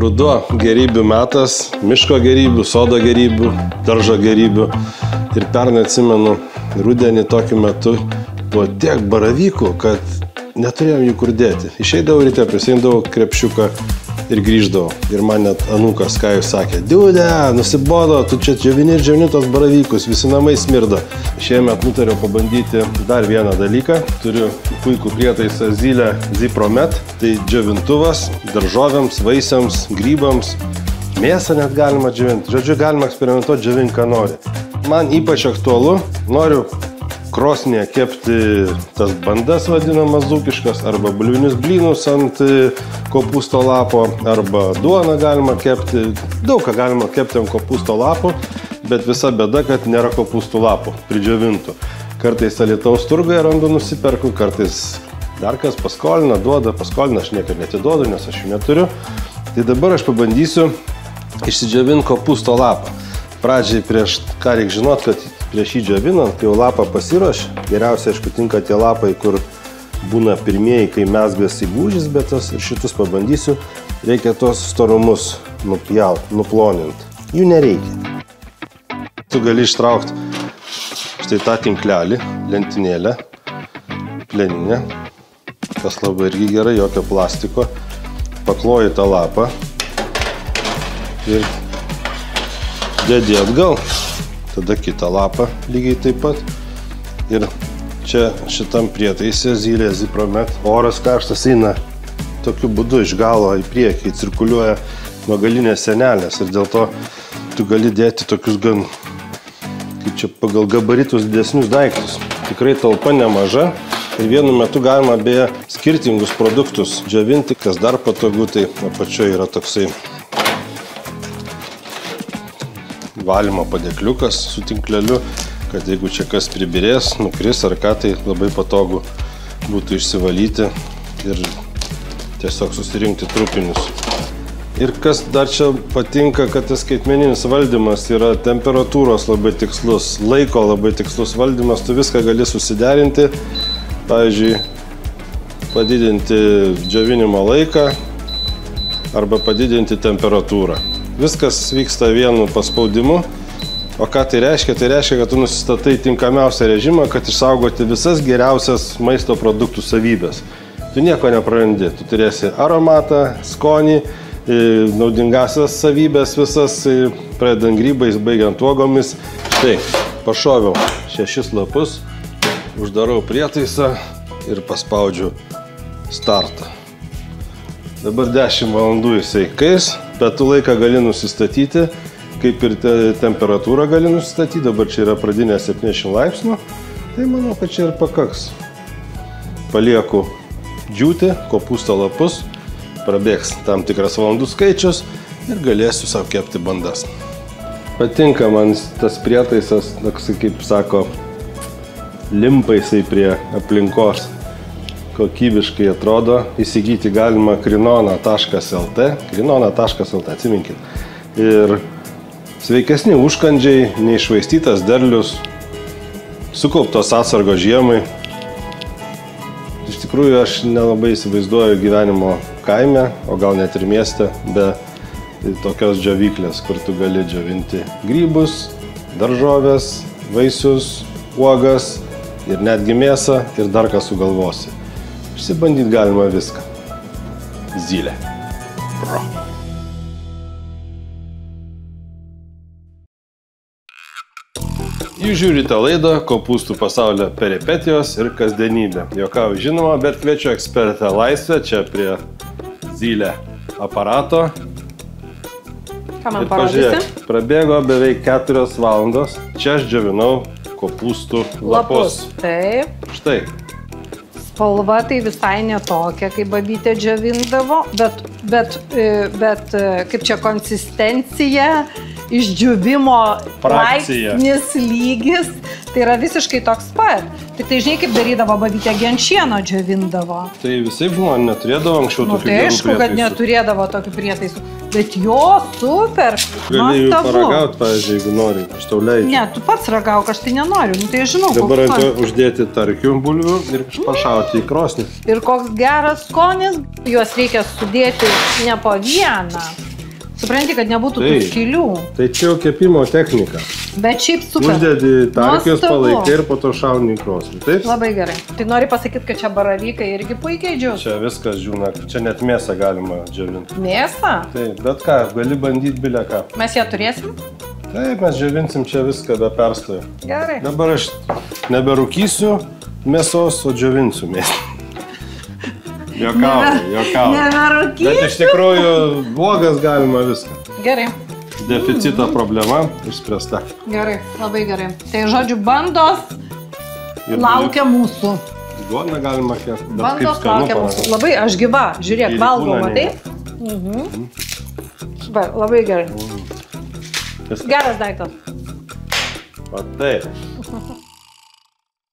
Ruduo gerybių metas, miško gerybių, sodo gerybių, daržo gerybių. Ir pernai atsimenu, rudenį tokiu metu buvo tiek baravykų, kad neturėjom jų kur dėti. Išeidavau ryte, prisiimdavau krepšiuką ir grįždavau. Ir man net anūkas Kajus sakė, Diude, nusibodo, tu čia džiovini ir džiovini tos baravykus, visi namai smirda. Šiemet nutariau pabandyti dar vieną dalyką. Turiu puikų prietaisą Zylė Zipromet. Tai džiovintuvas daržovėms, vaisiams, grybams. Mėsą net galima džiovinti. Žodžiu, galima eksperimentuoti, džiovink, ką nori. Man ypač aktualu, noriu krosnėje kepti tas bandas vadinamas dzūkiškas, arba bulvinius blynus ant kopūsto lapo, arba duoną galima kepti. Daug ką galima kepti ant kopūsto lapo, bet visa bėda, kad nėra kopūstų lapų pridžiovintų. Kartais Alytaus turgoje randu, nusiperku, kartais dar kas paskolina, duoda, paskolina, aš niekad netiduodu, nes aš jų neturiu. Tai dabar aš pabandysiu išsidžiovinti kopūsto lapą. Pradžiai prieš ką reikia žinot, kad prieš jį džiovinant, kai jau lapą pasiruoš, geriausia, aišku, tinka tie lapai, kur būna pirmieji, kai mezgasi gūžis, bet ir šitus pabandysiu. Reikia tos storumus nuploninti. Jų nereikia. Tu gali ištraukti štai tą tinklelį, lentynėlę, pleninę, kas labai irgi gerai, jokio plastiko. Pakloji tą lapą ir dedi atgal. Tada kitą lapą lygiai taip pat. Ir čia šitam prietaise Zylė Zipromet oras karštas eina tokiu būdu iš galo į priekį, cirkuliuoja nuo galinės sienelės. Ir dėl to tu gali dėti tokius gan, kaip čia pagal gabaritus didesnius daiktus. Tikrai talpa nemaža. Ir vienu metu galima beje skirtingus produktus džiovinti. Kas dar patogu, tai apačioje yra toksai valymo padėkliukas su tinkleliu, kad jeigu čia kas pribirės, nukris ar ką, tai labai patogu būtų išsivalyti ir tiesiog susirinkti trupinius. Ir kas dar čia patinka, kad tas skaitmeninis valdymas yra temperatūros labai tikslus, laiko labai tikslus valdymas, tu viską gali susiderinti, pavyzdžiui, padidinti džiovinimo laiką arba padidinti temperatūrą. Viskas vyksta vienu paspaudimu, o ką tai reiškia? Tai reiškia, kad tu nusistatai tinkamiausią režimą, kad išsaugoti visas geriausias maisto produktų savybės. Tu nieko neprarandi, tu turėsi aromatą, skonį, naudingasias savybės visas, pradedant grybais, baigiant uogomis. Štai, pašoviau 6 lapus, uždarau prietaisą ir paspaudžiu startą. Dabar 10 valandų jisai kais. Bet tu laiką gali nusistatyti, kaip ir temperatūrą gali nusistatyti. Dabar čia yra pradinė 70 laipsnių. Tai manau, kad čia ir pakaks. Palieku džiūti, kopūsto lapus, prabėgs tam tikras valandų skaičius ir galėsiu savo kepti bandas. Patinka man tas prietaisas, kaip sako, limpa jisai prie aplinkos. Kokybiškai atrodo, įsigyti galima krinona.lt, atsiminkit. Ir sveikesni užkandžiai, neiššvaistytas derlius, sukauptos atsargos žiemai. Iš tikrųjų, aš nelabai įsivaizduoju gyvenimo kaime, o gal net ir mieste, be tokios džiovyklės, kur tu gali džiovinti grybus, daržovės, vaisius, uogas ir netgi mėsą ir dar ką sugalvosi. Išsibandyti galima viską. Zylė. Pro. Jūs žiūrite laidą Kopūstų pasaulio peripetijos ir kasdienybė. Juokauju žinoma, bet kviečiu ekspertę Laisvę čia prie Zylė aparato. Ką man parodysi? Prabėgo beveik 4 valandos. Čia aš džiovinau kopūstų lapus. Taip. Štai. Spalva tai visai netokia, kaip babytė džiovindavo, bet kaip čia konsistencija, išdžiūvimo laipsnis, lygis, tai yra visiškai toks pat. Tik tai žinai, kaip darydavo babytė, ant šieno džiovindavo. Tai visai žmonės neturėdavo anksčiau tokių gerų prietaisų. Tai aišku, kad neturėdavo tokių prietaisų. Bet jo, super, gali jų paragauti, pavyzdžiui, jeigu nori, aš tau leidžiu. Ne, tu pats ragauk, aš tai nenoriu, tai aš žinau. Dabar ant to uždėti tarkių bulvių ir pašauti į krosnį. Ir koks geras skonis, juos reikia sudėti ne po vieną, Supranti, kad nebūtų tų skylių. Tai čia jau kepimo technika. Bet šiaip super. Uždedi tarkius, palaikai ir po to šauni į krosnį. Taip? Labai gerai. Tai nori pasakyti, kad čia baravykai irgi puikiai džiūs? Čia viskas, žinoma, čia net mėsą galima džiovinti. Mėsą? Taip, bet ką, gali bandyti bilę ką. Mes ją turėsim? Taip, mes džiovinsim čia viską be perstojo. Gerai. Dabar aš neberūkysiu mėsos, o džiovinsiu mėsą. Jokauju. Neberūkysiu. Bet iš tikrųjų, uogas galima viską. Gerai. Deficito problema išspręsta. Gerai, labai gerai. Tai žodžiu, bandos laukia mūsų. Duoną galima kiek. Bandos laukia mūsų. Labai aš gyva, žiūrėk, valgau, matai? Va, labai gerai. Geras daiktas. Va taip.